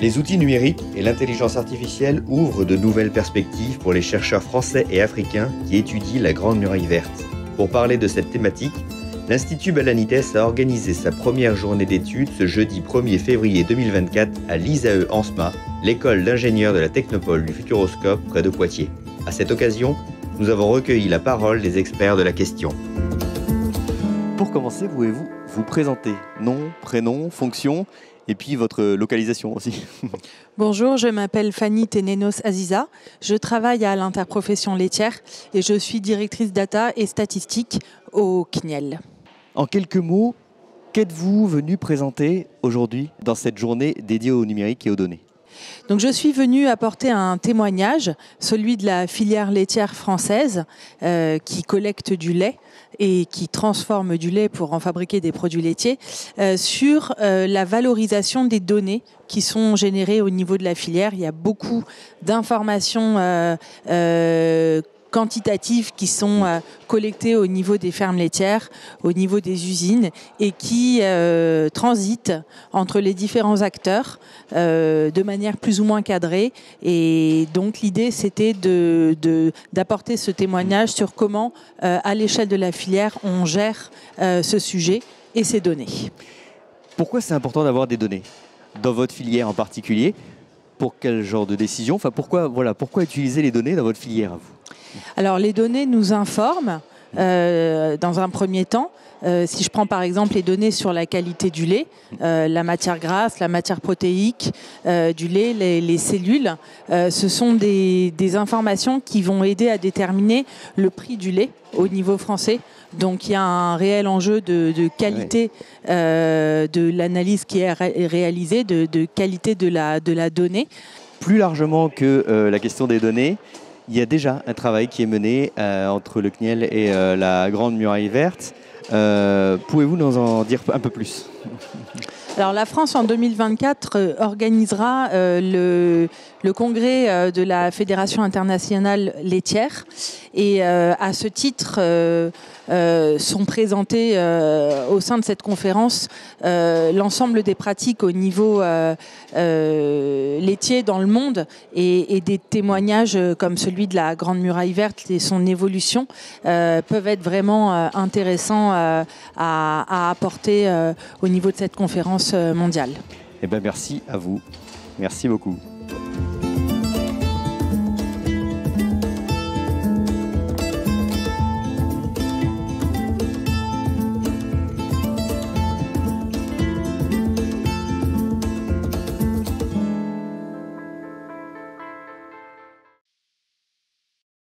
Les outils numériques et l'intelligence artificielle ouvrent de nouvelles perspectives pour les chercheurs français et africains qui étudient la Grande Muraille Verte. Pour parler de cette thématique, l'Institut Balanides a organisé sa première journée d'études ce jeudi 1er février 2024 à l'ISAE ANSMA, l'école d'ingénieurs de la Technopole du Futuroscope près de Poitiers. À cette occasion, nous avons recueilli la parole des experts de la question. Pour commencer, pouvez-vous vous présenter? Nom, prénom, fonction et puis votre localisation aussi. Bonjour, je m'appelle Fanny Tenenos Aziza. Je travaille à l'interprofession laitière et je suis directrice data et statistique au CNIEL. En quelques mots, qu'êtes-vous venu présenter aujourd'hui dans cette journée dédiée au numérique et aux données? Donc je suis venue apporter un témoignage, celui de la filière laitière française qui collecte du lait et qui transforme du lait pour en fabriquer des produits laitiers, sur la valorisation des données qui sont générées au niveau de la filière. Il y a beaucoup d'informations quantitatives qui sont collectées au niveau des fermes laitières, au niveau des usines et qui transitent entre les différents acteurs de manière plus ou moins cadrée. Et donc l'idée c'était d'apporter ce témoignage sur comment à l'échelle de la filière on gère ce sujet et ces données. Pourquoi c'est important d'avoir des données dans votre filière en particulier? Pour quel genre de décision? Enfin, pourquoi utiliser les données dans votre filière à vous? Alors les données nous informent dans un premier temps. Si je prends par exemple les données sur la qualité du lait, la matière grasse, la matière protéique du lait, les cellules, ce sont des informations qui vont aider à déterminer le prix du lait au niveau français. Donc il y a un réel enjeu de qualité de l'analyse qui est réalisée, de qualité de la donnée. Plus largement que la question des données, il y a déjà un travail qui est mené entre le CNIEL et la Grande Muraille Verte. Pouvez-vous nous en dire un peu plus? Alors la France en 2024 organisera le congrès de la Fédération internationale laitière et à ce titre sont présentés au sein de cette conférence l'ensemble des pratiques au niveau laitier dans le monde et des témoignages comme celui de la Grande Muraille Verte et son évolution peuvent être vraiment intéressants à apporter au niveau de cette conférence mondiale. Eh bien, merci à vous. Merci beaucoup.